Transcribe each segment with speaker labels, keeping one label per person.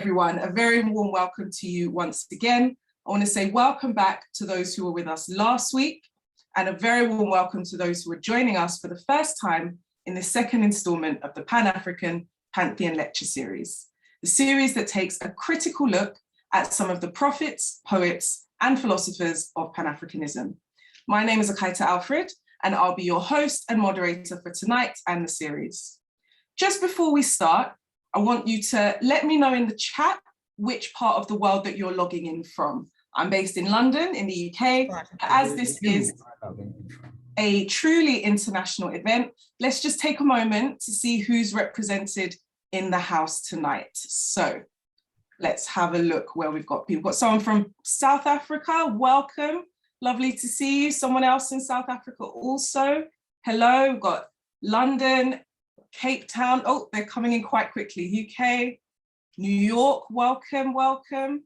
Speaker 1: everyone. A very warm welcome to you once again. I want to say welcome back to those who were with us last week, and a very warm welcome to those who are joining us for the first time in the second instalment of the Pan-African Pantheon lecture series, the series that takes a critical look at some of the prophets, poets, and philosophers of Pan-Africanism. My name is Akaita Alfred, and I'll be your host and moderator for tonight and the series. Just before we start, I want you to let me know in the chat which part of the world that you're logging in from. I'm based in London, in the UK. As this is a truly international event, let's just take a moment to see who's represented in the house tonight. So let's have a look where we've got people. We've got someone from South Africa, welcome. Lovely to see you. Someone else in South Africa also. Hello, we've got London, Cape Town. Oh, they're coming in quite quickly. UK, New York, welcome, welcome.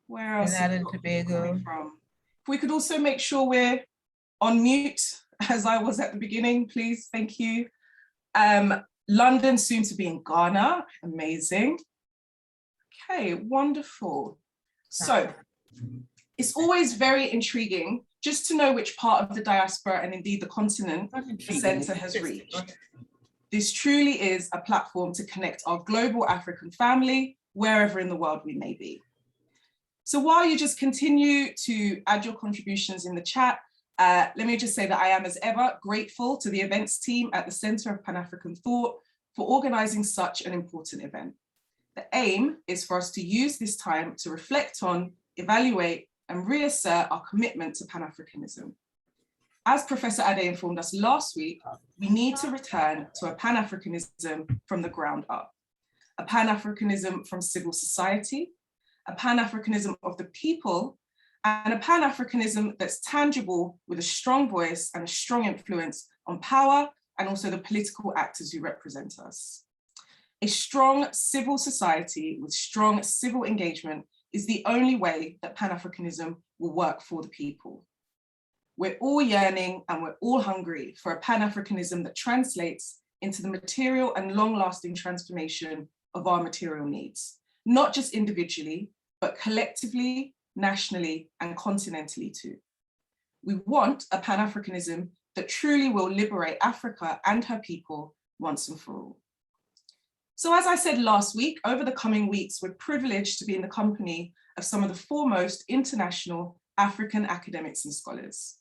Speaker 1: Where else?
Speaker 2: And Tobago.
Speaker 1: From? If we could also make sure we're on mute, as I was at the beginning, please, thank you. London, soon to be in Ghana, amazing. Okay, wonderful. So, it's always very intriguing just to know which part of the diaspora and indeed the continent the centre has reached. This truly is a platform to connect our global African family wherever in the world we may be. So while you just continue to add your contributions in the chat, let me just say that I am as ever grateful to the events team at the Centre of Pan-African Thought for organising such an important event. The aim is for us to use this time to reflect on, evaluate, and reassert our commitment to Pan-Africanism. As Professor Ade informed us last week, we need to return to a Pan-Africanism from the ground up, a Pan-Africanism from civil society, a Pan-Africanism of the people, and a Pan-Africanism that's tangible with a strong voice and a strong influence on power and also the political actors who represent us. A strong civil society with strong civil engagement is the only way that Pan-Africanism will work for the people. We're all yearning and we're all hungry for a Pan-Africanism that translates into the material and long-lasting transformation of our material needs, not just individually, but collectively, nationally, and continentally too. We want a Pan-Africanism that truly will liberate Africa and her people once and for all. So as I said last week, over the coming weeks, we're privileged to be in the company of some of the foremost international African academics and scholars.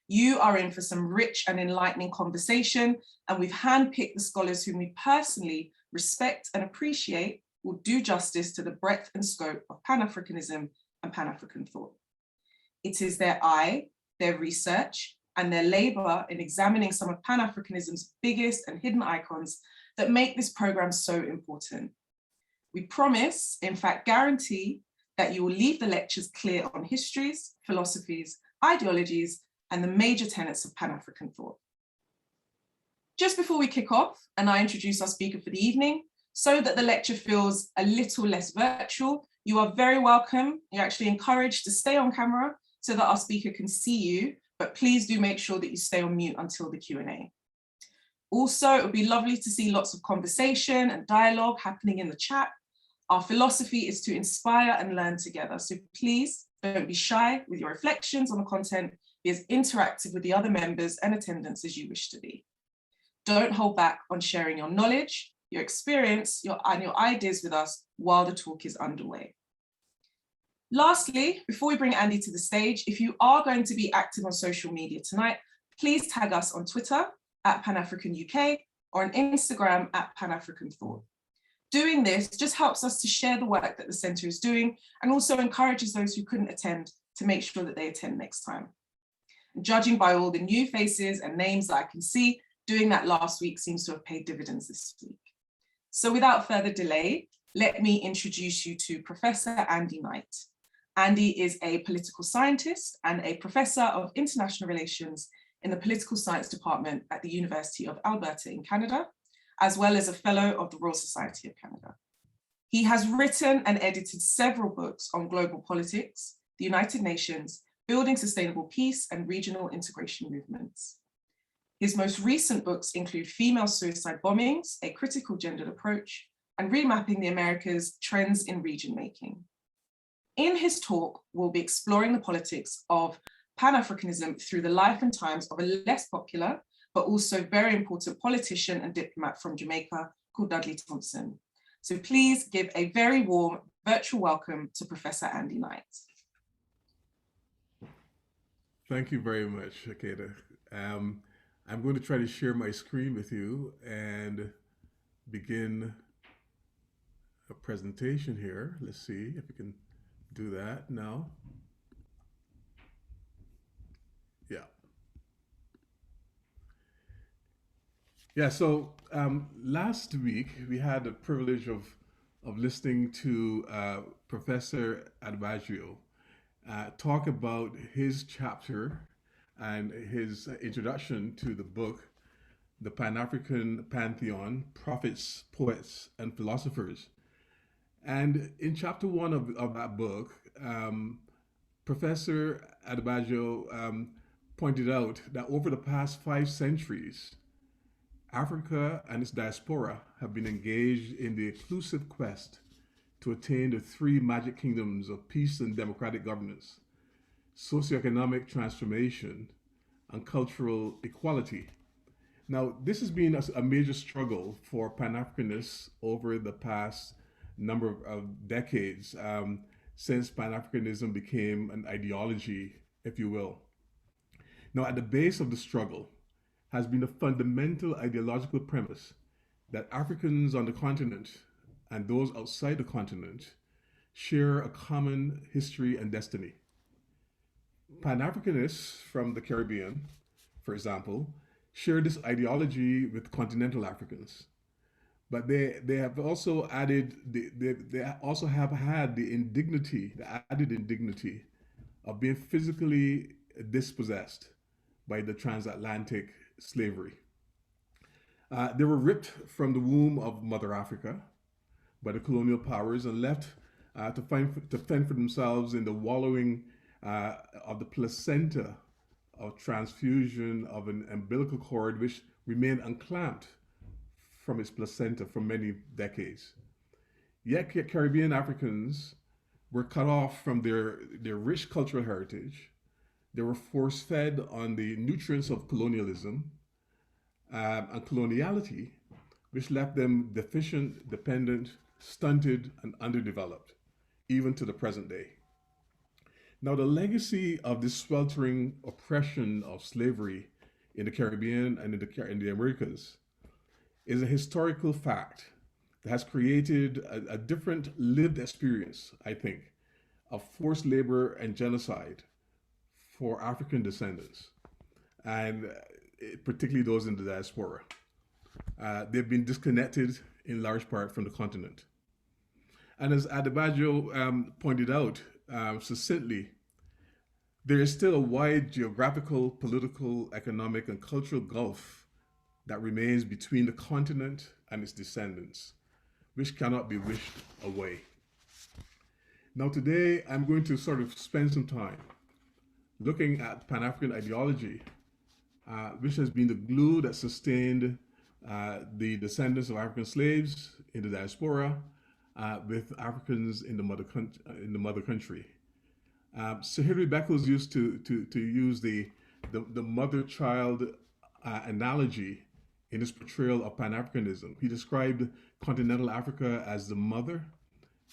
Speaker 1: You are in for some rich and enlightening conversation, and we've handpicked the scholars whom we personally respect and appreciate will do justice to the breadth and scope of Pan-Africanism and Pan-African thought. It is their eye, their research, and their labor in examining some of Pan-Africanism's biggest and hidden icons that make this program so important. We promise, in fact guarantee, that you will leave the lectures clear on histories, philosophies, ideologies, and the major tenets of Pan-African thought. Just before we kick off, and I introduce our speaker for the evening, so that the lecture feels a little less virtual, you are very welcome. You're actually encouraged to stay on camera so that our speaker can see you, but please do make sure that you stay on mute until the Q&A. Also, it would be lovely to see lots of conversation and dialogue happening in the chat. Our philosophy is to inspire and learn together. So please don't be shy with your reflections on the content. Be as interactive with the other members and attendants as you wish to be. Don't hold back on sharing your knowledge, your experience, and your ideas with us while the talk is underway. Lastly, before we bring Andy to the stage, if you are going to be active on social media tonight, please tag us on Twitter at PanAfrican UK or on Instagram at PanAfrican Thought. Doing this just helps us to share the work that the Centre is doing and also encourages those who couldn't attend to make sure that they attend next time. And judging by all the new faces and names that I can see, doing that last week seems to have paid dividends this week. So without further delay, let me introduce you to Professor Andy Knight. Andy is a political scientist and a professor of international relations in the political science department at the University of Alberta in Canada, as well as a fellow of the Royal Society of Canada. He has written and edited several books on global politics, the United Nations, building sustainable peace and regional integration movements. His most recent books include Female Suicide Bombings, A Critical Gendered Approach, and remapping the Americas trends in region making. In his talk, we'll be exploring the politics of Pan-Africanism through the life and times of a less popular, but also very important politician and diplomat from Jamaica called Dudley Thompson. So please give a very warm virtual welcome to Professor Andy Knight.
Speaker 2: Thank you very much, Akeda. I'm going to try to share my screen with you and begin a presentation here. Let's see if we can do that now. Yeah. Yeah, so last week we had the privilege of listening to Professor Advaggio talk about his chapter and his introduction to the book, The Pan-African Pantheon, Prophets, Poets, and Philosophers. And in chapter 1 of that book, Professor Advaggio pointed out that over the past 5 centuries, Africa and its diaspora have been engaged in the exclusive quest to attain the 3 magic kingdoms of peace and democratic governance, socioeconomic transformation, and cultural equality. Now, this has been a major struggle for Pan-Africanists over the past number of decades, since Pan-Africanism became an ideology, if you will. Now, at the base of the struggle has been a fundamental ideological premise that Africans on the continent and those outside the continent share a common history and destiny. Pan-Africanists from the Caribbean, for example, share this ideology with continental Africans, but they have also added they also have had the added indignity of being physically dispossessed by the transatlantic slavery. They were ripped from the womb of Mother Africa by the colonial powers and left to fend for themselves in the wallowing of the placenta of transfusion of an umbilical cord which remained unclamped from its placenta for many decades. Yet Caribbean Africans were cut off from their rich cultural heritage. They were force-fed on the nutrients of colonialism and coloniality, which left them deficient, dependent, stunted, and underdeveloped, even to the present day. Now, the legacy of this sweltering oppression of slavery in the Caribbean and in the Americas is a historical fact that has created a different lived experience, I think, of forced labor and genocide for African descendants, and particularly those in the diaspora. They've been disconnected in large part from the continent. And as Advaggio pointed out succinctly, there is still a wide geographical, political, economic, and cultural gulf that remains between the continent and its descendants, which cannot be wished away. Now today, I'm going to sort of spend some time looking at Pan-African ideology, which has been the glue that sustained the descendants of African slaves in the diaspora with Africans in the mother country. Sir Hilary Beckles used to use the mother-child analogy in his portrayal of Pan-Africanism. He described continental Africa as the mother,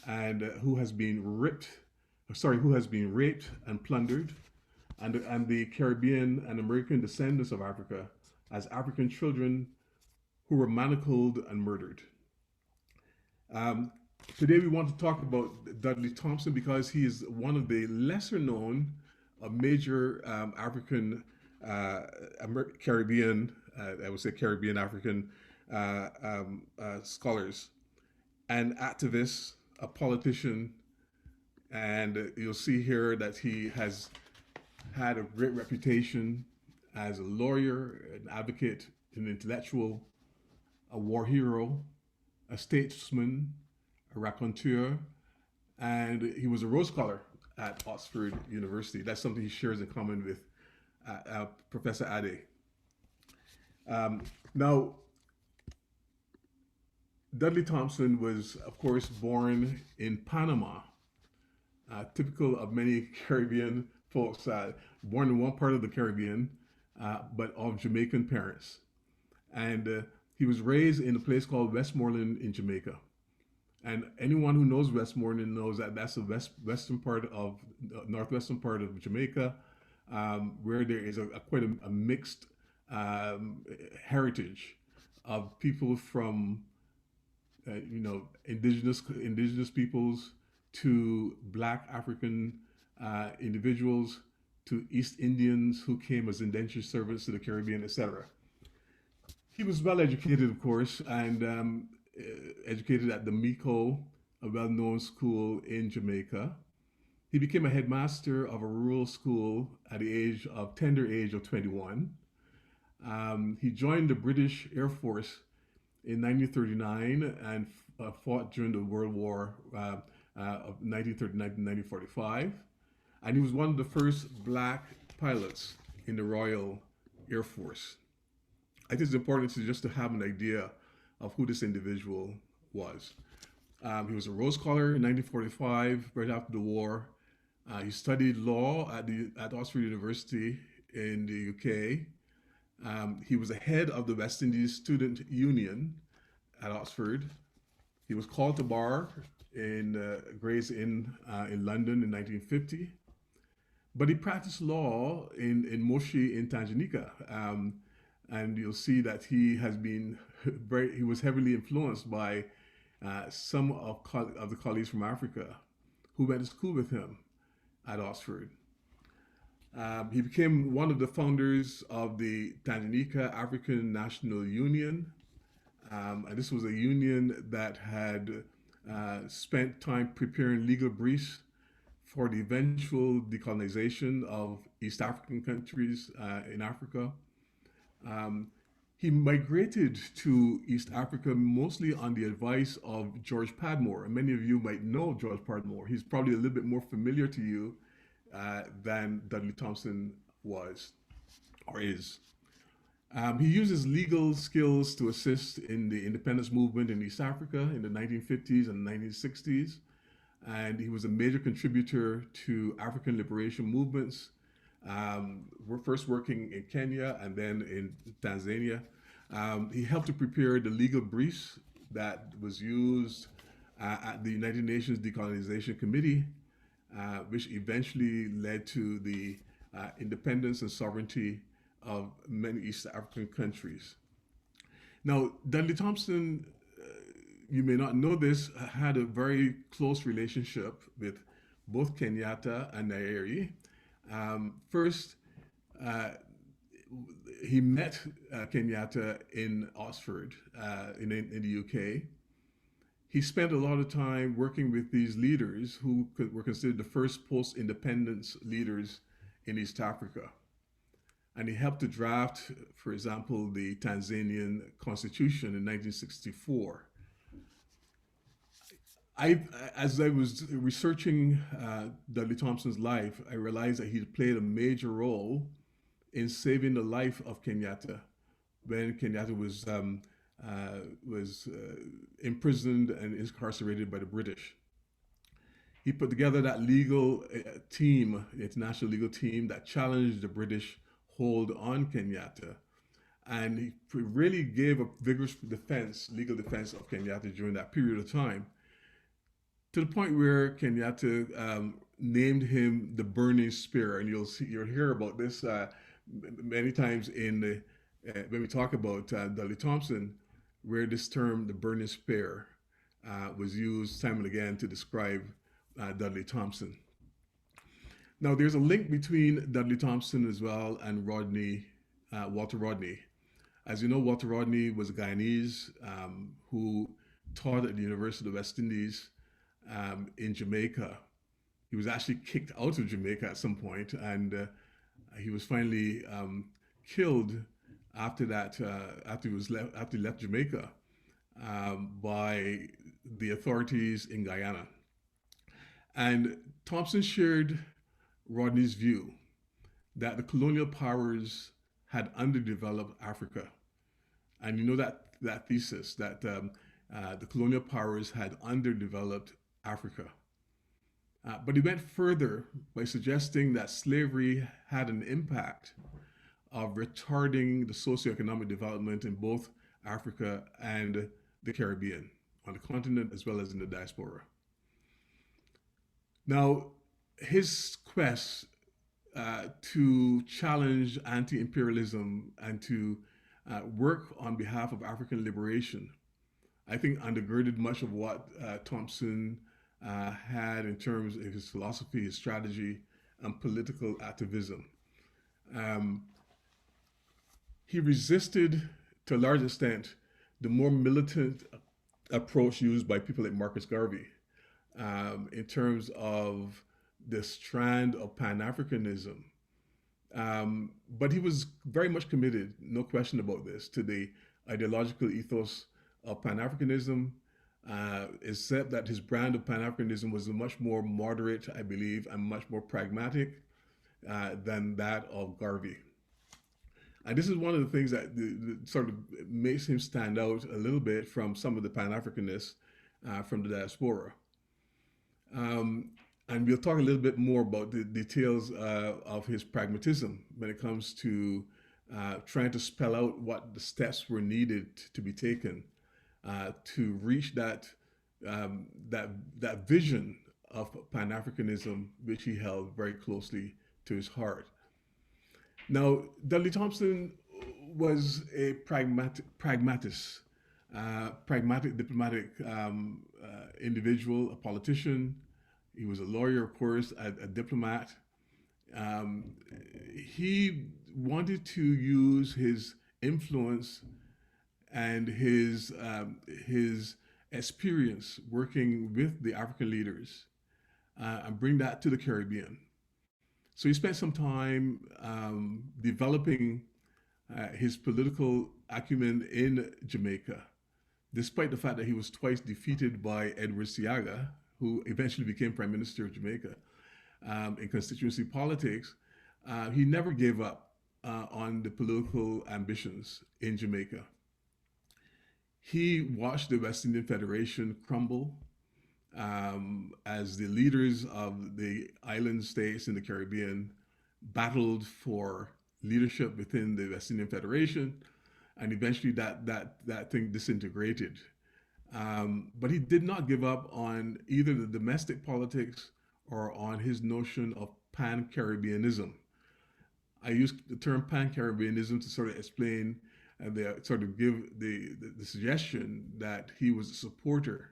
Speaker 2: and who has been raped and plundered, and the Caribbean and American descendants of Africa as African children who were manacled and murdered. Today we want to talk about Dudley Thompson because he is one of the lesser known major African Caribbean, I would say Caribbean African scholars and activists, a politician, and you'll see here that he has had a great reputation as a lawyer, an advocate, an intellectual, a war hero, a statesman, a raconteur, and he was a Rhodes Scholar at Oxford University. That's something he shares in common with Professor Ade. Now, Dudley Thompson was, of course, born in Panama, typical of many Caribbean folks, born in one part of the Caribbean, but of Jamaican parents. And he was raised in a place called Westmoreland in Jamaica. And anyone who knows Westmoreland knows that that's the western part of northwestern part of Jamaica, where there is quite a mixed heritage of people from indigenous peoples to Black African individuals to East Indians who came as indentured servants to the Caribbean, etc. He was well educated, of course, and educated at the Miko, a well-known school in Jamaica. He became a headmaster of a rural school at the tender age of 21. He joined the British Air Force in 1939 and fought during the World War of 1939 to 1945. And he was one of the first Black pilots in the Royal Air Force. I think it's important just to have an idea of who this individual was. He was a Rose Scholar in 1945, right after the war. He studied law at Oxford University in the UK. He was the head of the West Indies Student Union at Oxford. He was called to bar in Gray's Inn in London in 1950. But he practiced law in Moshi in Tanganyika. And you'll see that he was heavily influenced by some of the colleagues from Africa who went to school with him at Oxford. He became one of the founders of the Tanganyika African National Union. And this was a union that had spent time preparing legal briefs for the eventual decolonization of East African countries in Africa. He migrated to East Africa mostly on the advice of George Padmore. And many of you might know George Padmore. He's probably a little bit more familiar to you than Dudley Thompson was or is. He used his legal skills to assist in the independence movement in East Africa in the 1950s and 1960s. And he was a major contributor to African liberation movements. We're first working in Kenya and then in Tanzania. He helped to prepare the legal briefs that was used at the United Nations Decolonization Committee, which eventually led to the independence and sovereignty of many East African countries. Now, Dudley Thompson, you may not know this, had a very close relationship with both Kenyatta and Nyerere. First, he met Kenyatta in Oxford in the UK. He spent a lot of time working with these leaders who were considered the first post-independence leaders in East Africa. And he helped to draft, for example, the Tanzanian Constitution in 1964. As I was researching Dudley Thompson's life, I realized that he played a major role in saving the life of Kenyatta when Kenyatta was imprisoned and incarcerated by the British. He put together that legal team, the international legal team that challenged the British hold on Kenyatta. And he really gave a vigorous legal defense of Kenyatta during that period of time, to the point where Kenyatta named him the Burning Spear. And you'll hear about this many times when we talk about Dudley Thompson, where this term, the Burning Spear, was used time and again to describe Dudley Thompson. Now, there's a link between Dudley Thompson as well and Walter Rodney. As you know, Walter Rodney was a Guyanese who taught at the University of the West Indies in Jamaica. He was actually kicked out of Jamaica at some point, and he was finally killed after that. After he left Jamaica by the authorities in Guyana. And Thompson shared Rodney's view that the colonial powers had underdeveloped Africa. And you know that thesis that the colonial powers had underdeveloped Africa. But he went further by suggesting that slavery had an impact of retarding the socioeconomic development in both Africa and the Caribbean, on the continent as well as in the diaspora. Now, his quest to challenge anti-imperialism and to work on behalf of African liberation, I think undergirded much of what Thompson had in terms of his philosophy, his strategy, and political activism. He resisted, to a large extent, the more militant approach used by people like Marcus Garvey in terms of the strand of Pan-Africanism. But he was very much committed, no question about this, to the ideological ethos of Pan-Africanism, except that his brand of Pan-Africanism was much more moderate, I believe, and much more pragmatic than that of Garvey. And this is one of the things that sort of makes him stand out a little bit from some of the Pan-Africanists from the diaspora. And we'll talk a little bit more about the details of his pragmatism when it comes to trying to spell out what the steps were needed to be taken to reach that vision of Pan-Africanism, which he held very closely to his heart. Now, Dudley Thompson was a pragmatic diplomatic individual, a politician. He was a lawyer, of course, a diplomat. He wanted to use his influence and his experience working with the African leaders and bring that to the Caribbean. So he spent some time developing his political acumen in Jamaica, despite the fact that he was twice defeated by Edward Seaga, who eventually became Prime Minister of Jamaica. In constituency politics, he never gave up on the political ambitions in Jamaica. He watched the West Indian Federation crumble as the leaders of the island states in the Caribbean battled for leadership within the West Indian Federation, and eventually that thing disintegrated. But he did not give up on either the domestic politics or on his notion of Pan-Caribbeanism. I use the term Pan-Caribbeanism to sort of explain and sort of give the suggestion that he was a supporter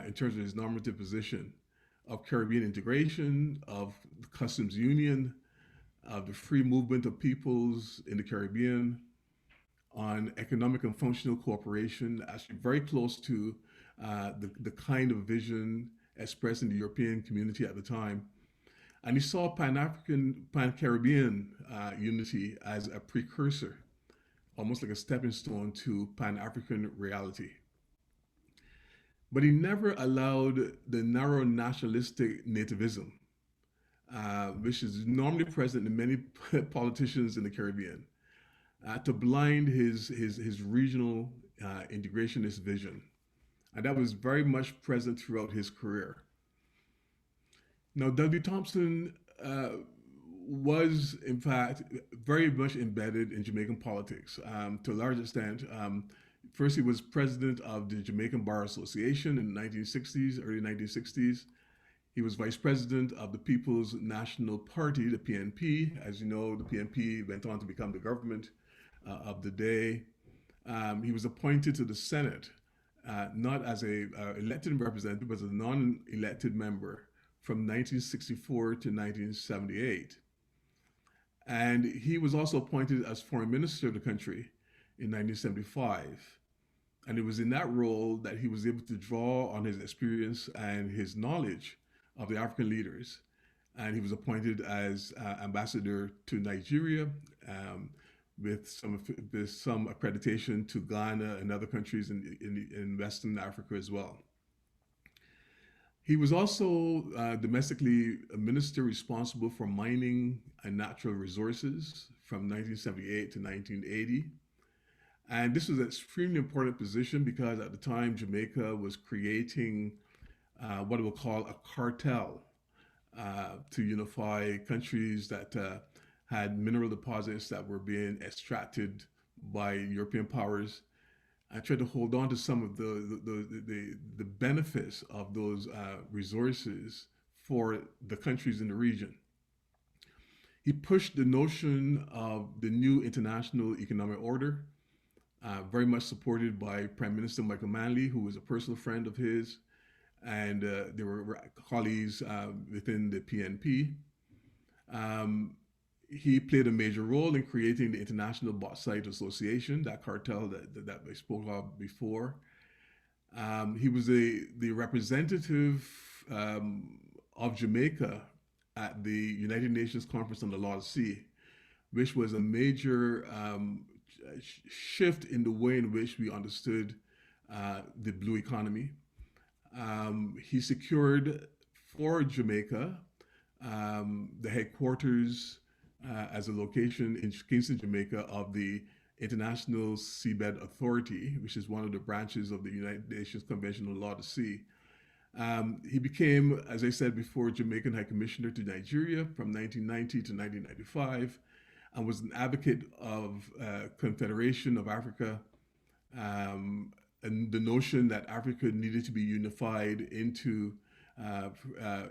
Speaker 2: in terms of his normative position of Caribbean integration, of the customs union, of the free movement of peoples in the Caribbean, on economic and functional cooperation, actually very close to the kind of vision expressed in the European community at the time. And he saw Pan-Caribbean unity as a precursor, almost like a stepping stone to Pan-African reality. But he never allowed the narrow nationalistic nativism, which is normally present in many politicians in the Caribbean, to blind his regional integrationist vision. And that was very much present throughout his career. Now, Dudley Thompson was, in fact, very much embedded in Jamaican politics to a large extent. First, he was president of the Jamaican Bar Association in the 1960s, early 1960s. He was vice president of the People's National Party, the PNP. As you know, the PNP went on to become the government of the day. He was appointed to the Senate, not as a elected representative, but as a non-elected member from 1964 to 1978. And he was also appointed as foreign minister of the country in 1975. And it was in that role that he was able to draw on his experience and his knowledge of the African leaders. And he was appointed as ambassador to Nigeria with some accreditation to Ghana and other countries in Western Africa as well. He was also domestically a minister responsible for mining and natural resources from 1978 to 1980. And this was an extremely important position because at the time Jamaica was creating what we'll call a cartel to unify countries that had mineral deposits that were being extracted by European powers. I tried to hold on to some of the benefits of those resources for the countries in the region. He pushed the notion of the new international economic order, very much supported by Prime Minister Michael Manley, who was a personal friend of his, and there were colleagues within the PNP. He played a major role in creating the International Bauxite Association, that cartel that I spoke of before. He was the representative of Jamaica at the United Nations Conference on the Law of the Sea, which was a major shift in the way in which we understood the blue economy. He secured for Jamaica the headquarters as a location in Kingston, Jamaica, of the International Seabed Authority, which is one of the branches of the United Nations Convention on the Law of the Sea. He became, as I said before, Jamaican High Commissioner to Nigeria from 1990 to 1995, and was an advocate of Confederation of Africa, and the notion that Africa needed to be unified into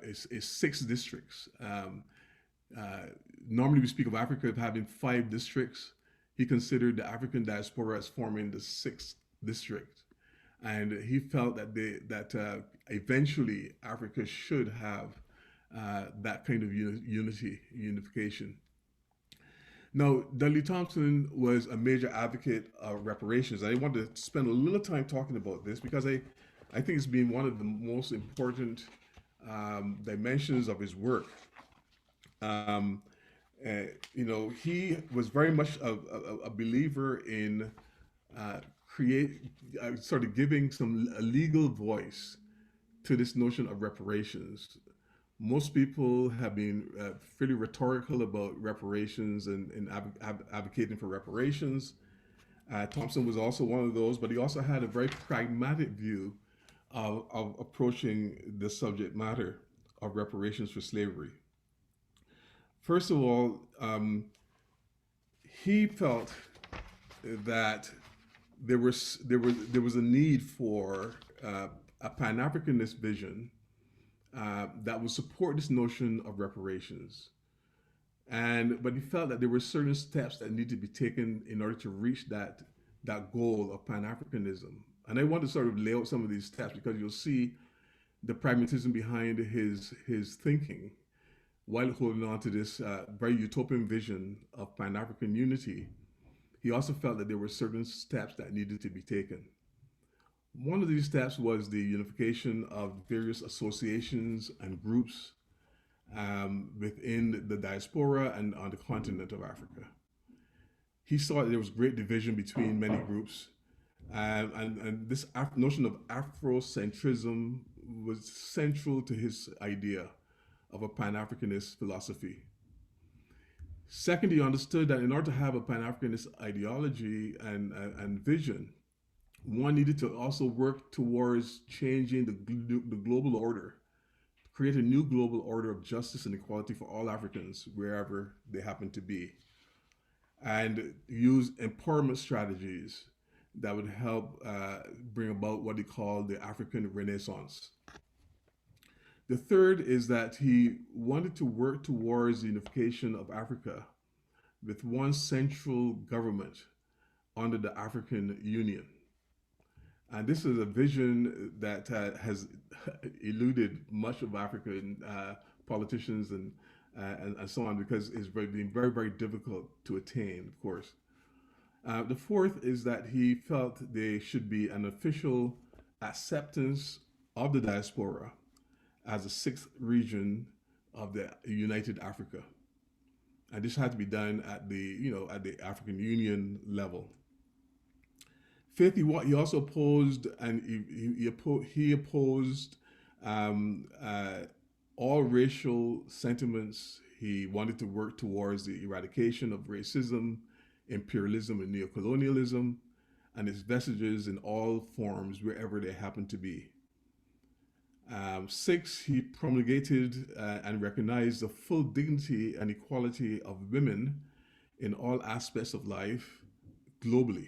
Speaker 2: its 6 districts. Normally we speak of Africa as having 5 districts. He considered the African diaspora as forming the 6th district. And he felt that eventually Africa should have that kind of unification. Now, Dudley Thompson was a major advocate of reparations. I wanted to spend a little time talking about this because I think it's been one of the most important dimensions of his work. He was very much a believer in sort of giving a legal voice to this notion of reparations. Most people have been fairly rhetorical about reparations and advocating for reparations. Thompson was also one of those, but he also had a very pragmatic view of approaching the subject matter of reparations for slavery. First of all, he felt that there was a need for a Pan-Africanist vision that would support this notion of reparations. But he felt that there were certain steps that needed to be taken in order to reach that goal of Pan-Africanism. And I want to sort of lay out some of these steps because you'll see the pragmatism behind his thinking while holding on to this very utopian vision of Pan-African unity. He also felt that there were certain steps that needed to be taken. One of these steps was the unification of various associations and groups within the diaspora and on the continent of Africa. He saw that there was great division between many groups, and this notion of Afrocentrism was central to his idea of a Pan-Africanist philosophy. Second, he understood that in order to have a Pan-Africanist ideology and vision, one needed to also work towards changing the global order, create a new global order of justice and equality for all Africans, wherever they happen to be, and use empowerment strategies that would help bring about what he called the African Renaissance. The third is that he wanted to work towards the unification of Africa with one central government under the African Union. And this is a vision that has eluded much of African politicians and so on, because it's been very, very difficult to attain, of course. The fourth is that he felt there should be an official acceptance of the diaspora as a 6th region of the United Africa. And this had to be done at the African Union level. Fifth, he also opposed, and he opposed all racial sentiments. He wanted to work towards the eradication of racism, imperialism, and neocolonialism. and its vestiges in all forms wherever they happen to be. 6, he promulgated and recognized the full dignity and equality of women in all aspects of life globally.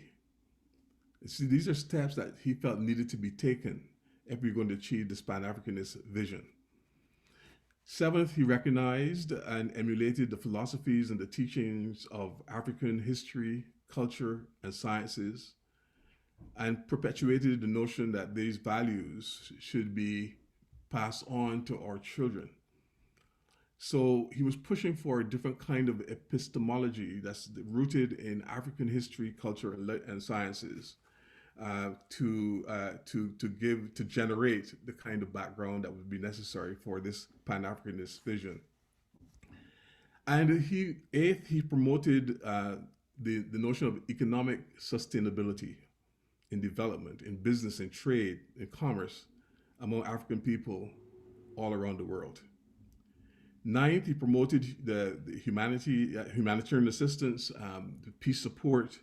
Speaker 2: See, these are steps that he felt needed to be taken if we're going to achieve this Pan-Africanist vision. 7th, he recognized and emulated the philosophies and the teachings of African history, culture, and sciences, and perpetuated the notion that these values should be passed on to our children. So he was pushing for a different kind of epistemology that's rooted in African history, culture, and sciences to generate the kind of background that would be necessary for this Pan-Africanist vision. And 8th, he promoted the notion of economic sustainability in development, in business, in trade, in commerce among African people all around the world. 9th, he promoted the humanitarian assistance, peace support,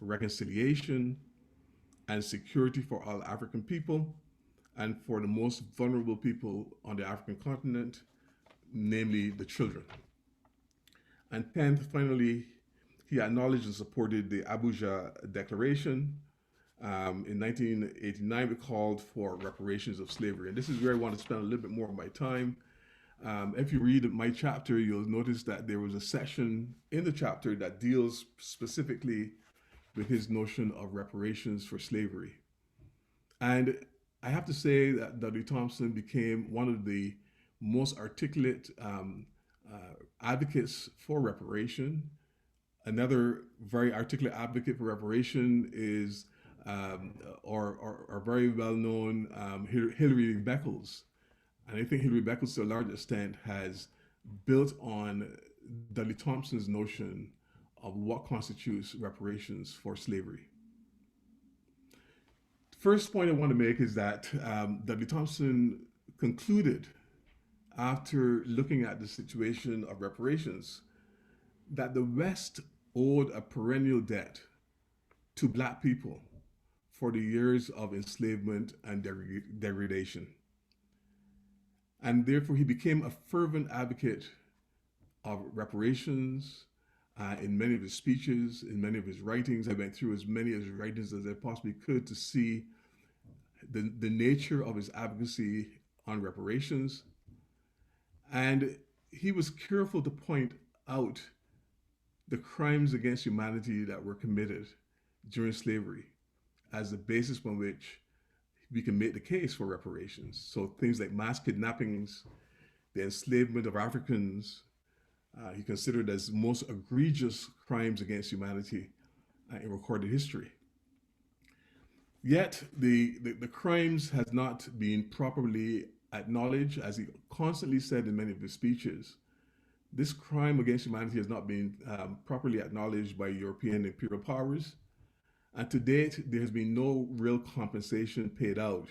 Speaker 2: reconciliation, and security for all African people and for the most vulnerable people on the African continent, namely the children. And 10th, finally, he acknowledged and supported the Abuja Declaration. In 1989, we called for reparations of slavery. And this is where I want to spend a little bit more of my time. If you read my chapter, you'll notice that there was a section in the chapter that deals specifically with his notion of reparations for slavery. And I have to say that Dudley Thompson became one of the most articulate advocates for reparation. Another very articulate advocate for reparation is our very well-known Hilary Beckles. And I think Hilary Beckles, to a large extent, has built on Dudley Thompson's notion of what constitutes reparations for slavery. The first point I want to make is that Dudley Thompson concluded, after looking at the situation of reparations, that the West owed a perennial debt to Black people for the years of enslavement and degradation. And therefore, he became a fervent advocate of reparations in many of his speeches, in many of his writings. I went through as many of his writings as I possibly could to see the nature of his advocacy on reparations. And he was careful to point out the crimes against humanity that were committed during slavery as the basis upon which we can make the case for reparations. So things like mass kidnappings, the enslavement of Africans, he considered as most egregious crimes against humanity in recorded history. Yet the crimes has not been properly acknowledged, as he constantly said in many of his speeches. This crime against humanity has not been properly acknowledged by European imperial powers. And to date, there has been no real compensation paid out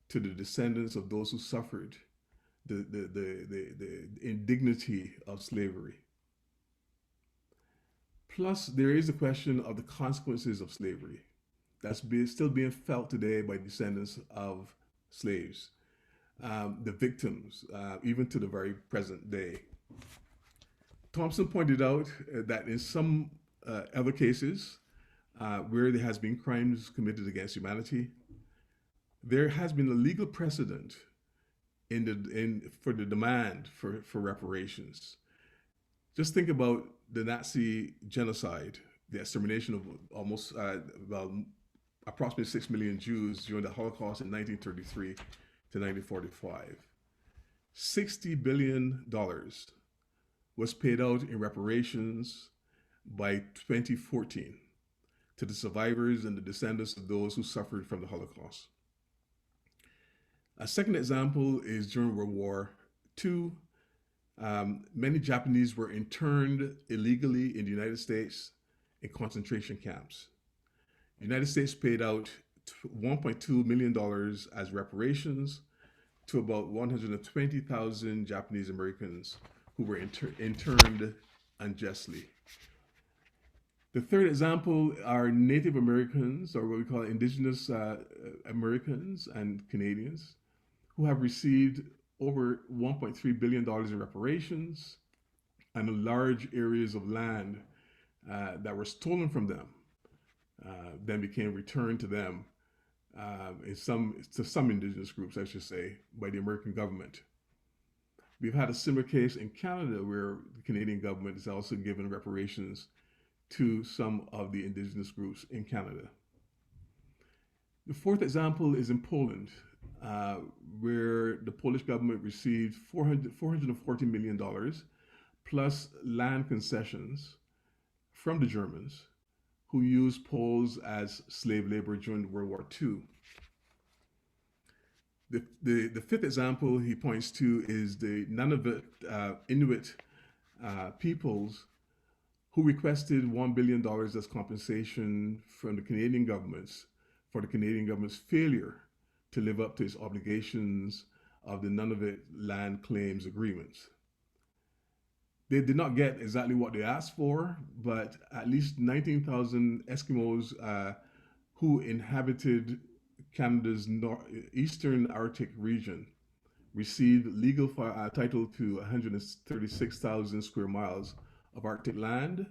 Speaker 2: to the descendants of those who suffered the indignity of slavery. Plus, there is the question of the consequences of slavery that's still being felt today by descendants of slaves, the victims, even to the very present day. Thompson pointed out that in some other cases, where there has been crimes committed against humanity, there has been a legal precedent for the demand for reparations. Just think about the Nazi genocide, the extermination of almost approximately 6 million Jews during the Holocaust in 1933 to 1945. $60 billion was paid out in reparations by 2014 to the survivors and the descendants of those who suffered from the Holocaust. A second example is during World War II. Many Japanese were interned illegally in the United States in concentration camps. The United States paid out $1.2 million as reparations to about 120,000 Japanese Americans who were interned unjustly. The third example are Native Americans, or what we call Indigenous Americans and Canadians, who have received over $1.3 billion in reparations and large areas of land that were stolen from them, then became returned to them to some indigenous groups, I should say, by the American government. We've had a similar case in Canada where the Canadian government has also given reparations to some of the indigenous groups in Canada. The fourth example is in Poland, where the Polish government received $440 million plus land concessions from the Germans, who used Poles as slave labor during World War II. The fifth example he points to is the Nunavut Inuit peoples who requested $1 billion as compensation from the Canadian governments for the Canadian government's failure to live up to its obligations of the Nunavut land claims agreements. They did not get exactly what they asked for, but at least 19,000 Eskimos who inhabited Canada's eastern Arctic region received legal title to 136,000 square miles of Arctic land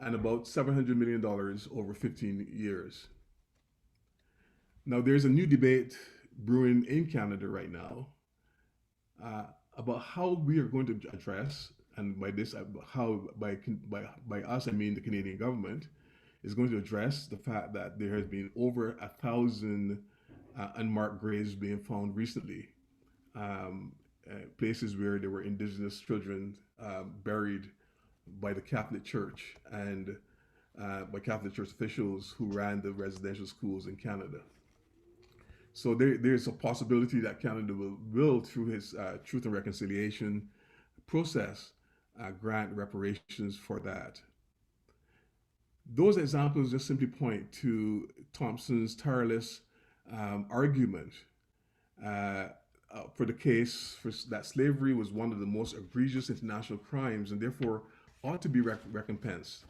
Speaker 2: and about $700 million over 15 years. Now, there's a new debate brewing in Canada right now about how we are going to address, and by this, by us, I mean the Canadian government, is going to address the fact that there has been over 1,000 unmarked graves being found recently, places where there were indigenous children buried by the Catholic Church and by Catholic Church officials who ran the residential schools in Canada. So there's a possibility that Canada will through his Truth and Reconciliation process, grant reparations for that. Those examples just simply point to Thompson's tireless argument for the case that slavery was one of the most egregious international crimes and therefore ought to be recompensed.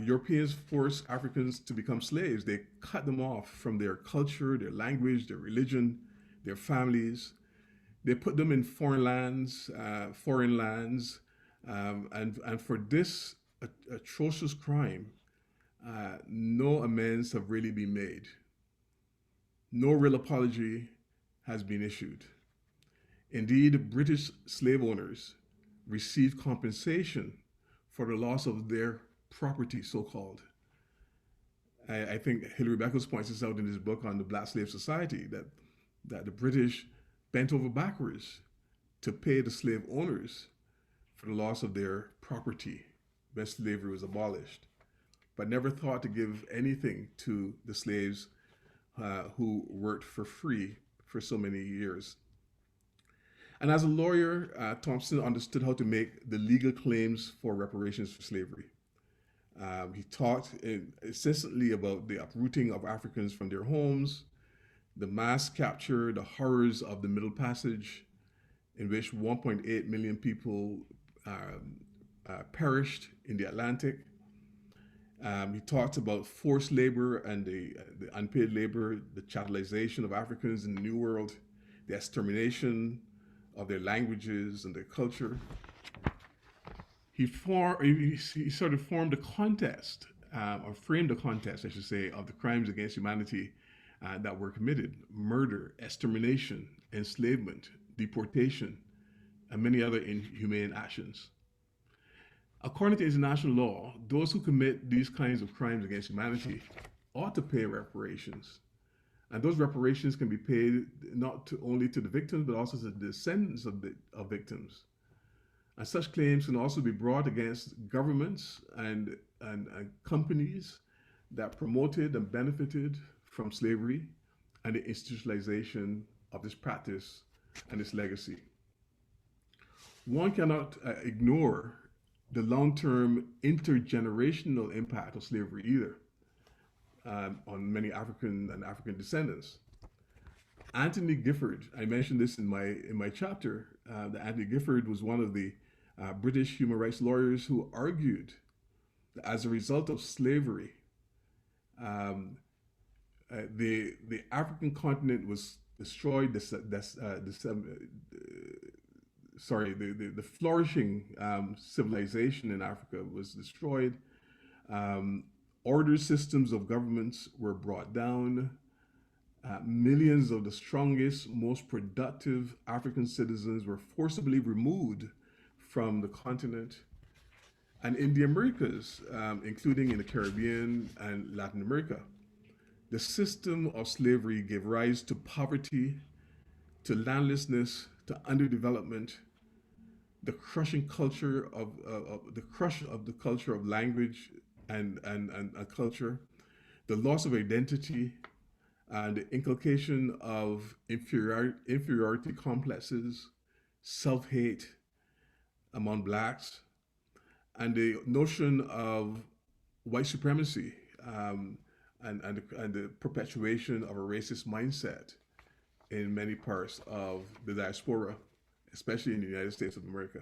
Speaker 2: Europeans forced Africans to become slaves. They cut them off from their culture, their language, their religion, their families. They put them in foreign lands, and for this atrocious crime, no amends have really been made. No real apology has been issued. Indeed, British slave owners received compensation for the loss of their property, so-called. I think Hilary Beckles points this out in his book on the Black Slave Society, that the British bent over backwards to pay the slave owners for the loss of their property when slavery was abolished, but never thought to give anything to the slaves who worked for free for so many years. And as a lawyer, Thompson understood how to make the legal claims for reparations for slavery. He talked incessantly about the uprooting of Africans from their homes, the mass capture, the horrors of the Middle Passage, in which 1.8 million people perished in the Atlantic. He talked about forced labor and the unpaid labor, the chattelization of Africans in the New World, the extermination of their languages and their culture. He sort of formed a contest, or framed a contest, I should say, of the crimes against humanity that were committed: murder, extermination, enslavement, deportation, and many other inhumane actions. According to international law, those who commit these kinds of crimes against humanity ought to pay reparations. And those reparations can be paid not only to the victims, but also to the descendants of victims. And such claims can also be brought against governments and companies that promoted and benefited from slavery and the institutionalization of this practice and its legacy. One cannot ignore the long-term intergenerational impact of slavery either on many African and African descendants. Anthony Gifford, I mentioned this in my chapter, that Anthony Gifford was one of the British human rights lawyers who argued As a result of slavery, um, the African continent was destroyed. The flourishing civilization in Africa was destroyed. Um, Order systems of governments were brought down. Millions of the strongest, most productive African citizens were forcibly removed from the continent. And in the Americas, including in the Caribbean and Latin America, the system of slavery gave rise to poverty, to landlessness, to underdevelopment, the crushing culture of the crush of the culture of language and culture, the loss of identity, and the inculcation of inferiority complexes, self-hate among blacks, and the notion of white supremacy, and the perpetuation of a racist mindset in many parts of the diaspora, especially in the United States of America.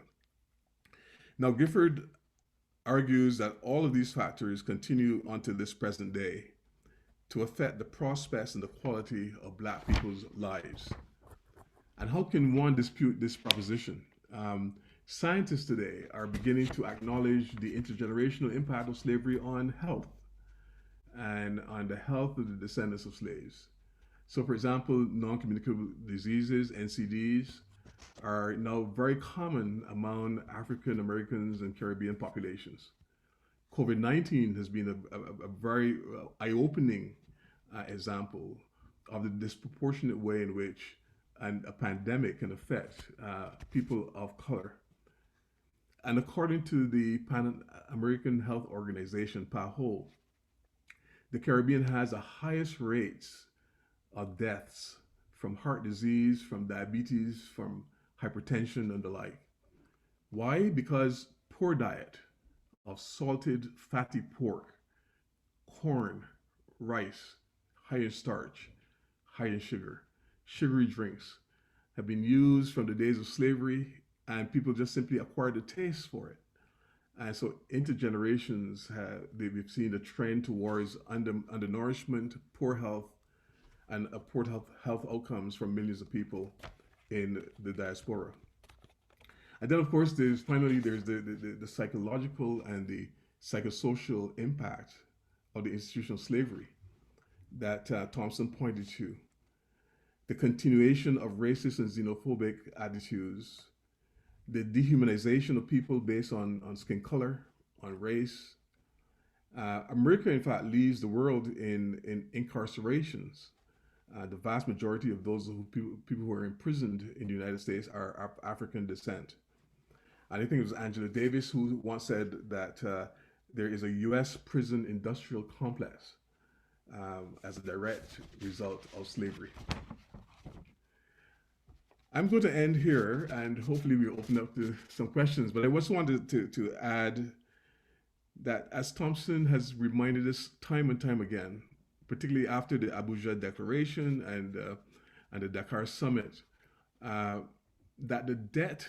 Speaker 2: Now, Gifford argues that all of these factors continue until this present day to affect the prospects and the quality of Black people's lives. And how can one dispute this proposition? Scientists today are beginning to acknowledge the intergenerational impact of slavery on health and on the health of the descendants of slaves. So, for example, non-communicable diseases, NCDs, are now very common among African Americans and Caribbean populations. COVID-19 has been a very eye-opening example of the disproportionate way in which a pandemic can affect people of color. And according to the Pan-American Health Organization, PAHO, the Caribbean has the highest rates of deaths from heart disease, from diabetes, from hypertension, and the like. Why? Because poor diet of salted, fatty pork, corn, rice, high in starch, high in sugar, sugary drinks have been used from the days of slavery, and people just simply acquired a taste for it. And so intergenerations we've seen a trend towards undernourishment, poor health, and poor health outcomes for millions of people in the diaspora. And then, of course, there's the psychological and the psychosocial impact of the institutional slavery that Thompson pointed to. The continuation of racist and xenophobic attitudes, the dehumanization of people based on skin color, on race. America, in fact, leads the world in incarcerations. The vast majority of those people who are imprisoned in the United States are African descent. And I think it was Angela Davis who once said that there is a U.S. prison industrial complex as a direct result of slavery. I'm going to end here, and hopefully we open up to some questions. But I just wanted to add that, as Thompson has reminded us time and time again, particularly after the Abuja Declaration and the Dakar Summit, that the debt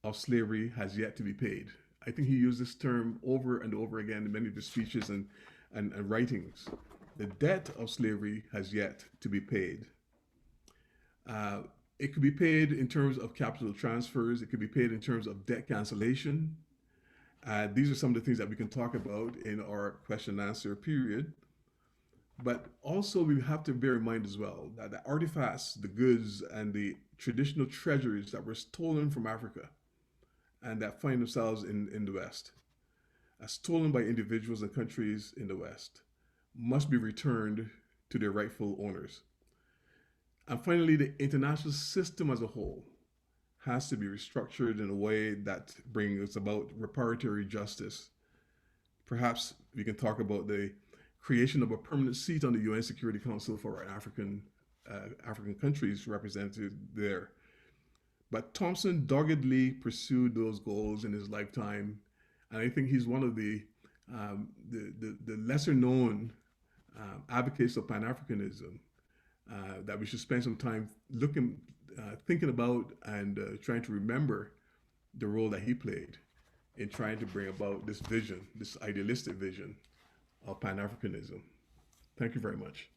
Speaker 2: of slavery has yet to be paid. I think he used this term over and over again in many of his speeches and writings. The debt of slavery has yet to be paid. It could be paid in terms of capital transfers. It could be paid in terms of debt cancellation. These are some of the things that we can talk about in our question and answer period. But also we have to bear in mind as well that the artifacts, the goods, and the traditional treasures that were stolen from Africa and that find themselves in the West, stolen by individuals and countries in the West, must be returned to their rightful owners. And finally, the international system as a whole has to be restructured in a way that brings about reparatory justice. Perhaps we can talk about the creation of a permanent seat on the UN Security Council for African countries represented there. But Thompson doggedly pursued those goals in his lifetime, and I think he's one of the lesser known advocates of Pan-Africanism that we should spend some time thinking about and trying to remember the role that he played in trying to bring about this vision, this idealistic vision of Pan-Africanism. Thank you very much.